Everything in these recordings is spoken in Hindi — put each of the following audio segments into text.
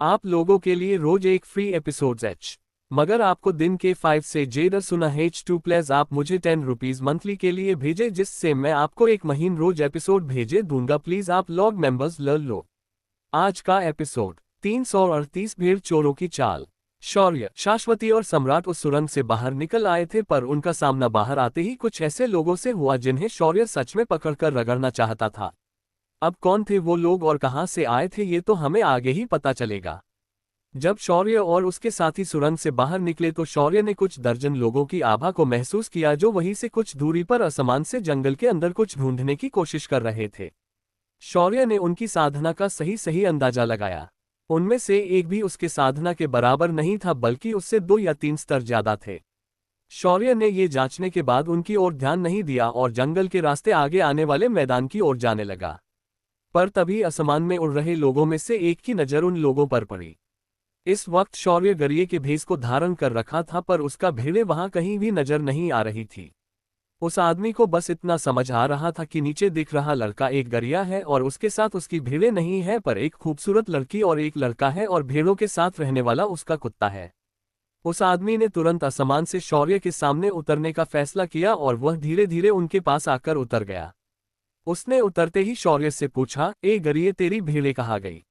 आप लोगों के लिए रोज एक फ्री एपिसोड एच। मगर आपको दिन के 5 से जेडर सुना H2 प्लस आप मुझे 10 रुपीज मंथली के लिए भेजे जिससे मैं आपको एक महीन रोज एपिसोड भेजे दूंगा। प्लीज आप लॉग मेंबर्स ले लो। आज का एपिसोड 338 भीड़ चोरों की चाल। शौर्य, शाश्वती और सम्राट उस सुरंग से बाहर निकल आए थे पर उनका सामना बाहर आते ही कुछ ऐसे लोगों से हुआ जिन्हें शौर्य सच में पकड़कर रगड़ना चाहता था। अब कौन थे वो लोग और कहां से आए थे ये तो हमें आगे ही पता चलेगा। जब शौर्य और उसके साथी सुरंग से बाहर निकले तो शौर्य ने कुछ दर्जन लोगों की आभा को महसूस किया जो वहीं से कुछ दूरी पर असमान से जंगल के अंदर कुछ ढूंढने की कोशिश कर रहे थे। शौर्य ने उनकी साधना का सही सही अंदाजा लगाया। उनमें से एक भी उसके साधना के बराबर नहीं था बल्कि उससे 2 या 3 स्तर ज्यादा थे। शौर्य ने ये जांचने के बाद उनकी ओर ध्यान नहीं दिया और जंगल के रास्ते आगे आने वाले मैदान की ओर जाने लगा। पर तभी आसमान में उड़ रहे लोगों में से एक की नजर उन लोगों पर पड़ी। इस वक्त शौर्य गरिए के भेष को धारण कर रखा था पर उसका भेड़े वहां कहीं भी नजर नहीं आ रही थी। उस आदमी को बस इतना समझ आ रहा था कि नीचे दिख रहा लड़का एक गरिया है और उसके साथ उसकी भेड़े नहीं है पर एक खूबसूरत लड़की और एक लड़का है और भेड़ों के साथ रहने वाला उसका कुत्ता है। उस आदमी ने तुरंत आसमान से शौर्य के सामने उतरने का फैसला किया और वह धीरे धीरे उनके पास आकर उतर गया। उसने उतरते ही शौर्य से पूछा, ए गरिए तेरी भेड़े कहाँ गई?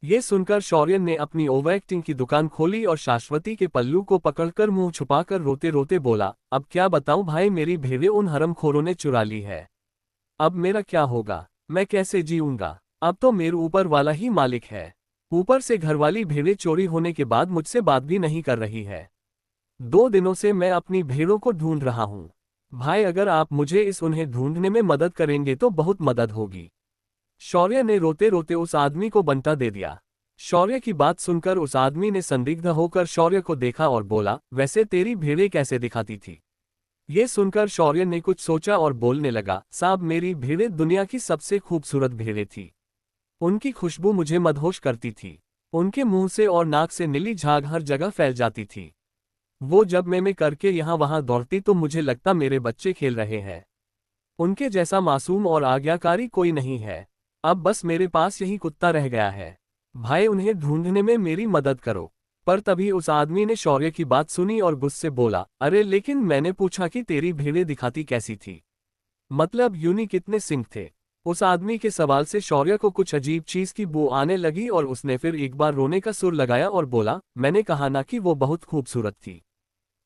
ये सुनकर शौर्य ने अपनी ओवरएक्टिंग की दुकान खोली और शाश्वती के पल्लू को पकड़कर मुंह छुपाकर रोते रोते बोला, अब क्या बताऊं भाई, मेरी भेड़े उन हरमखोरों ने चुरा ली है। अब मेरा क्या होगा? मैं कैसे जीऊंगा? अब तो मेरे ऊपर वाला ही मालिक है। ऊपर से घरवाली भेड़े चोरी होने के बाद मुझसे बात भी नहीं कर रही है। 2 दिनों से मैं अपनी भेड़ों को ढूंढ रहा हूं। भाई अगर आप मुझे उन्हें ढूंढने में मदद करेंगे तो बहुत मदद होगी। शौर्य ने रोते रोते उस आदमी को बंटा दे दिया। शौर्य की बात सुनकर उस आदमी ने संदिग्ध होकर शौर्य को देखा और बोला, वैसे तेरी भेड़े कैसे दिखाती थी? ये सुनकर शौर्य ने कुछ सोचा और बोलने लगा, साहब मेरी भेड़े दुनिया की सबसे खूबसूरत भेड़े थी। उनकी खुशबू मुझे मदहोश करती थी। उनके मुंह से और नाक से नीली झाग हर जगह फैल जाती थी। वो जब मैं करके यहाँ वहां दौड़ती तो मुझे लगता मेरे बच्चे खेल रहे हैं। उनके जैसा मासूम और आज्ञाकारी कोई नहीं है। अब बस मेरे पास यही कुत्ता रह गया है। भाई उन्हें ढूंढने में मेरी मदद करो। पर तभी उस आदमी ने शौर्य की बात सुनी और गुस्से बोला, अरे लेकिन मैंने पूछा कि तेरी भेड़ें दिखाती कैसी थी? मतलब यूनी कितने सिंह थे? उस आदमी के सवाल से शौर्य को कुछ अजीब चीज की बू आने लगी और उसने फिर एक बार रोने का सुर लगाया और बोला, मैंने कहा ना कि वो बहुत खूबसूरत थी।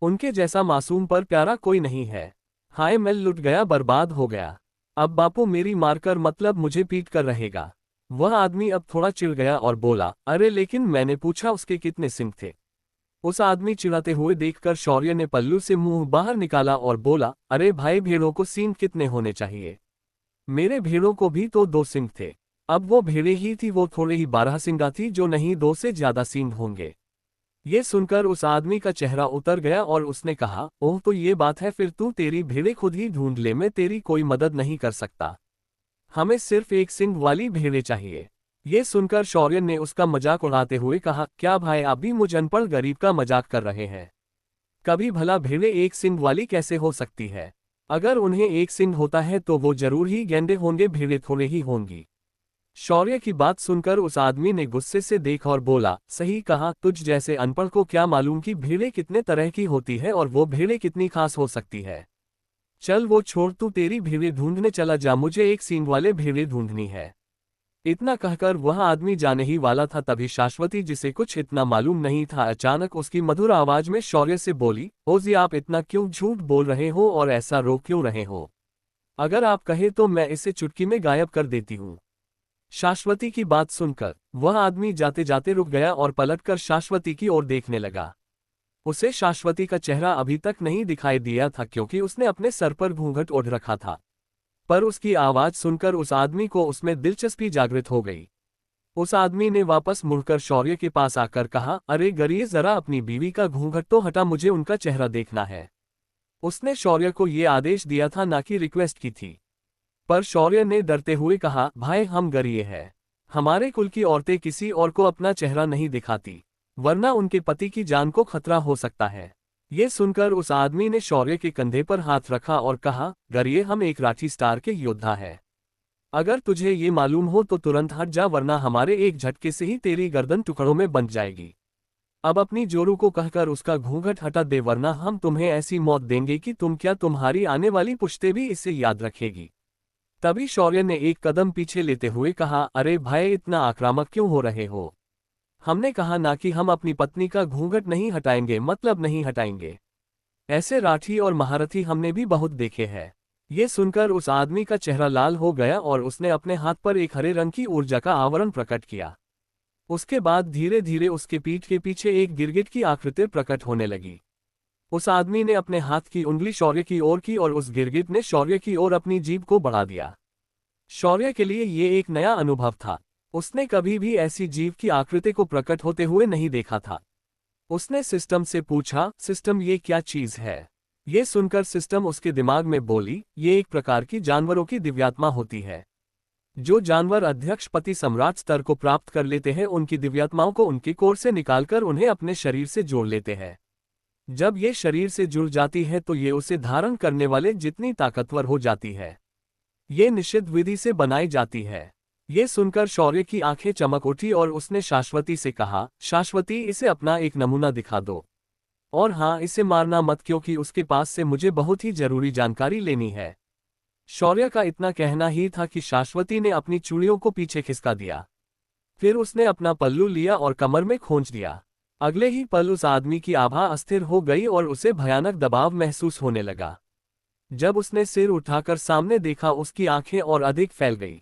उनके जैसा मासूम पर प्यारा कोई नहीं है। हाय मैं लुट गया, बर्बाद हो गया। अब बापू मेरी मारकर मतलब मुझे पीट कर रहेगा। वह आदमी अब थोड़ा चिढ़ गया और बोला, अरे लेकिन मैंने पूछा उसके कितने सिंह थे? उस आदमी चिढ़ाते हुए देखकर शौर्य ने पल्लू से मुंह बाहर निकाला और बोला, अरे भाई भेड़ों को सींग कितने होने चाहिए? मेरे भेड़ों को भी तो 2 सींग थे। अब वो भेड़े ही थी, वो थोड़े ही 12 सींगा थी जो नहीं 2 से ज्यादा सींग होंगे। ये सुनकर उस आदमी का चेहरा उतर गया और उसने कहा, ओह तो ये बात है, फिर तू तेरी भेड़े खुद ही ढूंढ ले, मैं तेरी कोई मदद नहीं कर सकता। हमें सिर्फ एक सींग वाली भेड़े चाहिए। ये सुनकर शौर्य ने उसका मजाक उड़ाते हुए कहा, क्या भाई आप भी मुझ अनपढ़ गरीब का मजाक कर रहे हैं? कभी भला भेड़े एक सींग वाली कैसे हो सकती है? अगर उन्हें एक सींग होता है तो वो जरूर ही गैंडे होंगे, भेड़े थोड़े ही होंगी। शौर्य की बात सुनकर उस आदमी ने गुस्से से देखा और बोला, सही कहा, तुझ जैसे अनपढ़ को क्या मालूम कि भेड़े कितने तरह की होती है और वो भेड़े कितनी खास हो सकती है। चल वो छोड़, तू तेरी भेड़े ढूंढने चला जा, मुझे एक सींग वाले भेड़े ढूंढनी है। इतना कहकर वह आदमी जाने ही वाला था तभी शाश्वती, जिसे कुछ इतना मालूम नहीं था, अचानक उसकी मधुर आवाज में शौर्य से बोली, ओ जी आप इतना क्यों झूठ बोल रहे हो और ऐसा रो क्यों रहे हो? अगर आप कहे तो मैं इसे चुटकी में गायब कर देती हूँ। शाश्वती की बात सुनकर वह आदमी जाते जाते रुक गया और पलटकर शाश्वती की ओर देखने लगा। उसे शाश्वती का चेहरा अभी तक नहीं दिखाई दिया था क्योंकि उसने अपने सर पर घूंघट ओढ़ रखा था। पर उसकी आवाज सुनकर उस आदमी को उसमें दिलचस्पी जागृत हो गई। उस आदमी ने वापस मुड़कर शौर्य के पास आकर कहा, अरे गरिए जरा अपनी बीवी का घूंघट तो हटा, मुझे उनका चेहरा देखना है। उसने शौर्य को ये आदेश दिया था, ना कि रिक्वेस्ट की थी। पर शौर्य ने डरते हुए कहा, भाई हम गरिए हैं। हमारे कुल की औरतें किसी और को अपना चेहरा नहीं दिखाती, वरना उनके पति की जान को खतरा हो सकता है। ये सुनकर उस आदमी ने शौर्य के कंधे पर हाथ रखा और कहा, गरिए हम एक राठी स्टार के योद्धा हैं। अगर तुझे ये मालूम हो तो तुरंत हट जा, वरना हमारे एक झटके से ही तेरी गर्दन टुकड़ों में बंट जाएगी। अब अपनी जोरू को कहकर उसका घूंघट हटा दे, वरना हम तुम्हें ऐसी मौत देंगे कि तुम क्या, तुम्हारी आने वाली पुश्तें भी इसे याद रखेगी। तभी शौर्य ने एक कदम पीछे लेते हुए कहा, अरे भाई, इतना आक्रामक क्यों हो रहे हो? हमने कहा ना कि हम अपनी पत्नी का घूंघट नहीं हटाएंगे, मतलब नहीं हटाएंगे। ऐसे राठी और महारथी हमने भी बहुत देखे हैं। ये सुनकर उस आदमी का चेहरा लाल हो गया और उसने अपने हाथ पर एक हरे रंग की ऊर्जा का आवरण प्रकट किया। उसके बाद धीरे धीरे उसके पीठ के पीछे एक गिरगिट की आकृति प्रकट होने लगी। उस आदमी ने अपने हाथ की उंगली शौर्य की ओर की और उस गिरगिट ने शौर्य की ओर अपनी जीभ को बढ़ा दिया। शौर्य के लिए ये एक नया अनुभव था। उसने कभी भी ऐसी जीव की आकृति को प्रकट होते हुए नहीं देखा था। उसने सिस्टम से पूछा, सिस्टम, ये क्या चीज है? ये सुनकर सिस्टम उसके दिमाग में बोली, ये एक प्रकार की जानवरों की दिव्यात्मा होती है। जो जानवर अध्यक्ष पति सम्राट स्तर को प्राप्त कर लेते हैं, उनकी दिव्यात्माओं को उनकी कोर से निकालकर उन्हें अपने शरीर से जोड़ लेते हैं। जब ये शरीर से जुड़ जाती है तो ये उसे धारण करने वाले जितनी ताकतवर हो जाती है। ये निषिद्ध विधि से बनाई जाती है। ये सुनकर शौर्य की आंखें चमक उठी और उसने शाश्वती से कहा, शाश्वती, इसे अपना एक नमूना दिखा दो। और हाँ, इसे मारना मत, क्योंकि उसके पास से मुझे बहुत ही जरूरी जानकारी लेनी है। शौर्य का इतना कहना ही था कि शाश्वती ने अपनी चूड़ियों को पीछे खिसका दिया। फिर उसने अपना पल्लू लिया और कमर में खोंच दिया। अगले ही पल उस आदमी की आभा अस्थिर हो गई और उसे भयानक दबाव महसूस होने लगा। जब उसने सिर उठाकर सामने देखा, उसकी आंखें और अधिक फैल गई।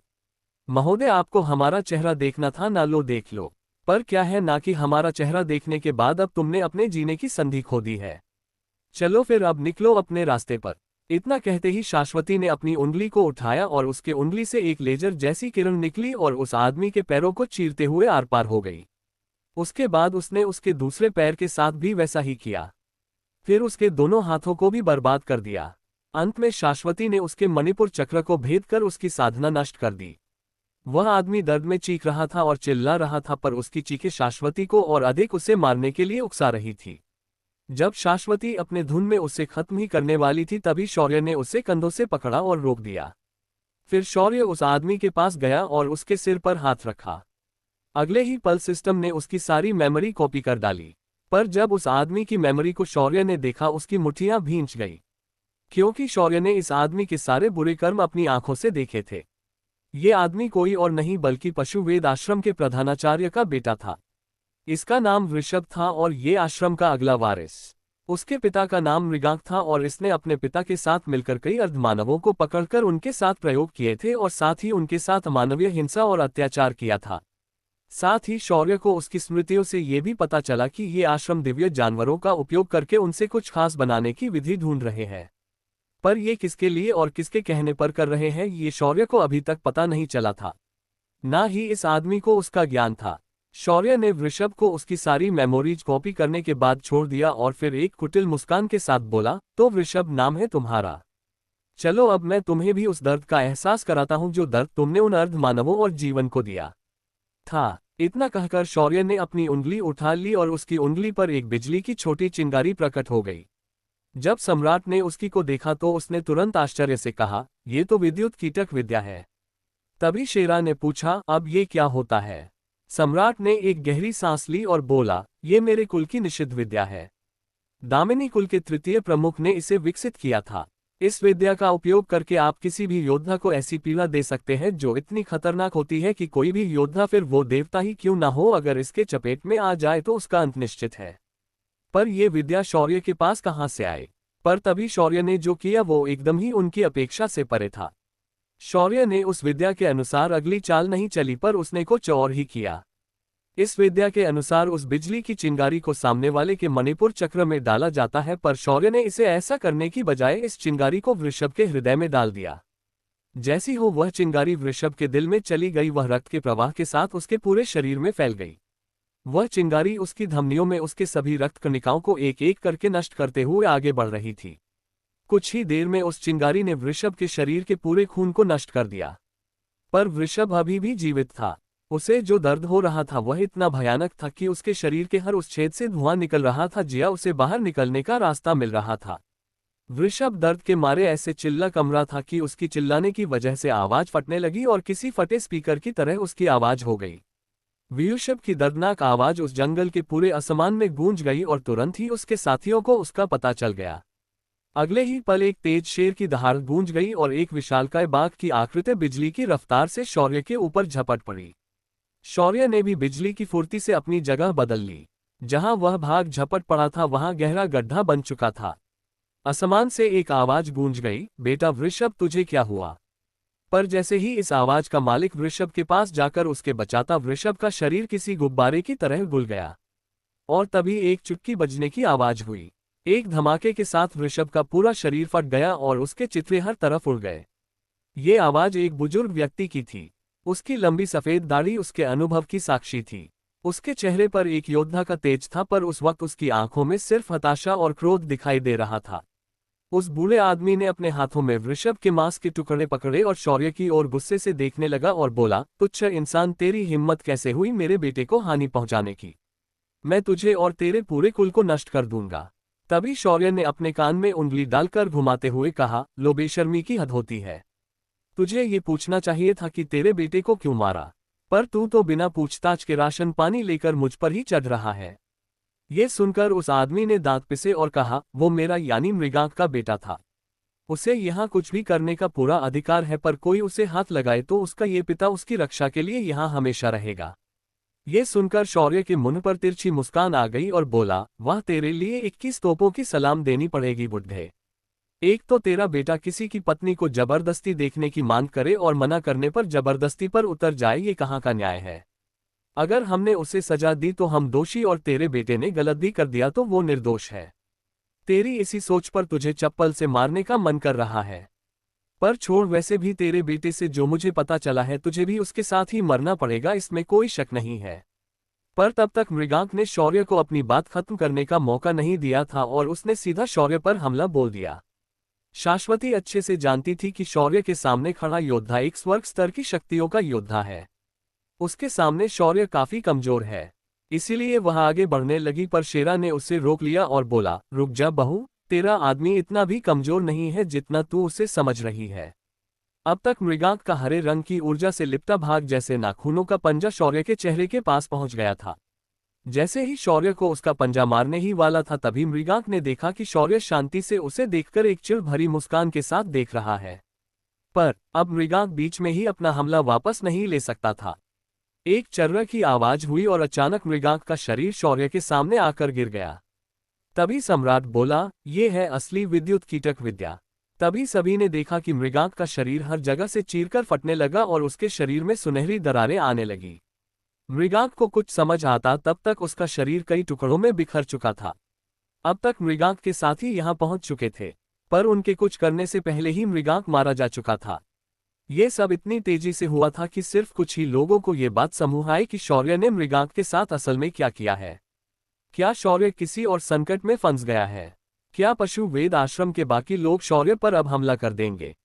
महोदय, आपको हमारा चेहरा देखना था ना, लो देख लो। पर क्या है ना कि हमारा चेहरा देखने के बाद अब तुमने अपने जीने की संधि खो दी है। चलो फिर, अब निकलो अपने रास्ते पर। इतना कहते ही शाश्वती ने अपनी उंगली को उठाया और उसके उंगली से एक लेजर जैसी किरण निकली और उस आदमी के पैरों को चीरते हुए आर पार हो गई। उसके बाद उसने उसके दूसरे पैर के साथ भी वैसा ही किया। फिर उसके दोनों हाथों को भी बर्बाद कर दिया। अंत में शाश्वती ने उसके मणिपुर चक्र को भेद कर उसकी साधना नष्ट कर दी। वह आदमी दर्द में चीख रहा था और चिल्ला रहा था, पर उसकी चीखें शाश्वती को और अधिक उसे मारने के लिए उकसा रही थी। जब शाश्वती अपने धुन में उसे खत्म ही करने वाली थी, तभी शौर्य ने उसे कंधों से पकड़ा और रोक दिया। फिर शौर्य उस आदमी के पास गया और उसके सिर पर हाथ रखा। अगले ही पल सिस्टम ने उसकी सारी मेमोरी कॉपी कर डाली। पर जब उस आदमी की मेमोरी को शौर्य ने देखा, उसकी मुट्ठियां भींच गई, क्योंकि शौर्य ने इस आदमी के सारे बुरे कर्म अपनी आंखों से देखे थे। ये आदमी कोई और नहीं बल्कि पशुवेद आश्रम के प्रधानाचार्य का बेटा था। इसका नाम वृषभ था और ये आश्रम का अगला वारिस। उसके पिता का नाम मृगांक था और इसने अपने पिता के साथ मिलकर कई अर्धमानवों को पकड़कर उनके साथ प्रयोग किए थे और साथ ही उनके साथ अमानवीय हिंसा और अत्याचार किया था। साथ ही शौर्य को उसकी स्मृतियों से ये भी पता चला कि ये आश्रम दिव्य जानवरों का उपयोग करके उनसे कुछ खास बनाने की विधि ढूंढ रहे हैं। पर ये किसके लिए और किसके कहने पर कर रहे हैं, ये शौर्य को अभी तक पता नहीं चला था। ना ही इस आदमी को उसका ज्ञान था। शौर्य ने वृषभ को उसकी सारी मेमोरीज कॉपी करने के बाद छोड़ दिया और फिर एक कुटिल मुस्कान के साथ बोला, तो वृषभ नाम है तुम्हारा। चलो अब मैं तुम्हें भी उस दर्द का एहसास कराता हूं जो दर्द तुमने उन अर्धमानवों और जीवन को दिया था। इतना कहकर शौर्य ने अपनी उंगली उठा ली और उसकी उंगली पर एक बिजली की छोटी चिंगारी प्रकट हो गई। जब सम्राट ने उसकी को देखा तो उसने तुरंत आश्चर्य से कहा, ये तो विद्युत कीटक विद्या है। तभी शेरा ने पूछा, अब ये क्या होता है? सम्राट ने एक गहरी सांस ली और बोला, ये मेरे कुल की निषिद्ध विद्या है। दामिनी कुल के तृतीय प्रमुख ने इसे विकसित किया था। इस विद्या का उपयोग करके आप किसी भी योद्धा को ऐसी पीड़ा दे सकते हैं जो इतनी खतरनाक होती है कि कोई भी योद्धा, फिर वो देवता ही क्यों ना हो, अगर इसके चपेट में आ जाए तो उसका अंत निश्चित है। पर यह विद्या शौर्य के पास कहां से आए? पर तभी शौर्य ने जो किया वो एकदम ही उनकी अपेक्षा से परे था। शौर्य ने उस विद्या के अनुसार अगली चाल नहीं चली, पर उसने कुछ और ही किया। इस विद्या के अनुसार उस बिजली की चिंगारी को सामने वाले के मणिपुर चक्र में डाला जाता है, पर शौर्य ने इसे ऐसा करने की बजाय इस चिंगारी को वृषभ के हृदय में डाल दिया। जैसी हो वह चिंगारी वृषभ के दिल में चली गई, वह रक्त के प्रवाह के साथ उसके पूरे शरीर में फैल गई। वह चिंगारी उसकी धमनियों में उसके सभी रक्त कणिकाओं को एक एक करके नष्ट करते हुए आगे बढ़ रही थी। कुछ ही देर में उस चिंगारी ने वृषभ के शरीर के पूरे खून को नष्ट कर दिया। पर वृषभ अभी भी जीवित था। उसे जो दर्द हो रहा था वह इतना भयानक था कि उसके शरीर के हर उस छेद से धुआं निकल रहा था, जिया उसे बाहर निकलने का रास्ता मिल रहा था। वृषभ दर्द के मारे ऐसे चिल्ला कमरा था कि उसकी चिल्लाने की वजह से आवाज फटने लगी और किसी फटे स्पीकर की तरह उसकी आवाज हो गई। वृषभ की दर्दनाक आवाज उस जंगल के पूरे आसमान में गूंज गई और तुरंत ही उसके साथियों को उसका पता चल गया। अगले ही पल एक तेज शेर की दहाड़ गूंज गई और एक विशालकाय बाघ की आकृति बिजली की रफ्तार से शौर्य के ऊपर झपट पड़ी। शौर्य ने भी बिजली की फुर्ती से अपनी जगह बदल ली। जहां वह भाग झपट पड़ा था वहां गहरा गड्ढा बन चुका था। आसमान से एक आवाज गूंज गई, बेटा वृषभ तुझे क्या हुआ? पर जैसे ही इस आवाज का मालिक वृषभ के पास जाकर उसके बचाता, वृषभ का शरीर किसी गुब्बारे की तरह घुल गया। और तभी एक चुटकी बजने की आवाज हुई। एक धमाके के साथ वृषभ का पूरा शरीर फट गया और उसके चित्रे हर तरफ उड़ गए। ये आवाज एक बुजुर्ग व्यक्ति की थी। उसकी लंबी सफेद दाढ़ी उसके अनुभव की साक्षी थी। उसके चेहरे पर एक योद्धा का तेज था, पर उस वक्त उसकी आंखों में सिर्फ हताशा और क्रोध दिखाई दे रहा था। उस बूढ़े आदमी ने अपने हाथों में वृषभ के मांस के टुकड़े पकड़े और शौर्य की ओर गुस्से से देखने लगा और बोला, तुच्छ इंसान, तेरी हिम्मत कैसे हुई मेरे बेटे को हानि पहुंचाने की? मैं तुझे और तेरे पूरे कुल को नष्ट कर दूंगा। तभी शौर्य ने अपने कान में उंगली डालकर घुमाते हुए कहा, लो बेशर्मी की हद होती है। तुझे ये पूछना चाहिए था कि तेरे बेटे को क्यों मारा, पर तू तो बिना पूछताछ के राशन पानी लेकर मुझ पर ही चढ़ रहा है। ये सुनकर उस आदमी ने दांत पिसे और कहा, वो मेरा यानी मृगांक का बेटा था। उसे यहाँ कुछ भी करने का पूरा अधिकार है, पर कोई उसे हाथ लगाए तो उसका ये पिता उसकी रक्षा के लिए यहाँ हमेशा रहेगा। ये सुनकर शौर्य के मुंह पर तिरछी मुस्कान आ गई और बोला, वाह, तेरे लिए 21 तोपों की सलाम देनी पड़ेगी बुड्ढे। एक तो तेरा बेटा किसी की पत्नी को जबरदस्ती देखने की मांग करे और मना करने पर जबरदस्ती पर उतर जाए, ये कहाँ का न्याय है? अगर हमने उसे सजा दी तो हम दोषी और तेरे बेटे ने गलत भी कर दिया तो वो निर्दोष है। तेरी इसी सोच पर तुझे चप्पल से मारने का मन कर रहा है। पर छोड़, वैसे भी तेरे बेटे से जो मुझे पता चला है, तुझे भी उसके साथ ही मरना पड़ेगा, इसमें कोई शक नहीं है। पर तब तक मृगांक ने शौर्य को अपनी बात खत्म करने का मौका नहीं दिया था और उसने सीधा शौर्य पर हमला बोल दिया। शाश्वती अच्छे से जानती थी कि शौर्य के सामने खड़ा योद्धा एक स्वर्ग स्तर की शक्तियों का योद्धा है। उसके सामने शौर्य काफी कमजोर है, इसीलिए वह आगे बढ़ने लगी, पर शेरा ने उसे रोक लिया और बोला, रुक जा बहू, तेरा आदमी इतना भी कमजोर नहीं है जितना तू उसे समझ रही है। अब तक मृगांक का हरे रंग की ऊर्जा से लिपटा भाग जैसे नाखूनों का पंजा शौर्य के चेहरे के पास पहुंच गया था। जैसे ही शौर्य को उसका पंजा मारने ही वाला था, तभी मृगांक ने देखा कि शौर्य शांति से उसे देखकर एक चिढ़ भरी मुस्कान के साथ देख रहा है। पर अब मृगांक बीच में ही अपना हमला वापस नहीं ले सकता था। एक चर्रा की आवाज हुई और अचानक मृगांक का शरीर शौर्य के सामने आकर गिर गया। तभी सम्राट बोला, ये है असली विद्युत कीटक विद्या। तभी सभी ने देखा कि मृगांक का शरीर हर जगह से चीरकर फटने लगा और उसके शरीर में सुनहरी दरारें आने लगी। मृगांक को कुछ समझ आता तब तक उसका शरीर कई टुकड़ों में बिखर चुका था। अब तक मृगांक के साथी यहां पहुंच चुके थे, पर उनके कुछ करने से पहले ही मृगांक मारा जा चुका था। ये सब इतनी तेजी से हुआ था कि सिर्फ कुछ ही लोगों को ये बात समूह आई कि शौर्य ने मृगांक के साथ असल में क्या किया है। क्या शौर्य किसी और संकट में फंस गया है? क्या पशु वेद आश्रम के बाकी लोग शौर्य पर अब हमला कर देंगे?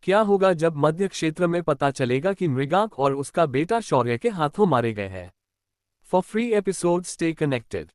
क्या होगा जब मध्य क्षेत्र में पता चलेगा कि मृगांक और उसका बेटा शौर्य के हाथों मारे गए हैं? For free episode stay connected.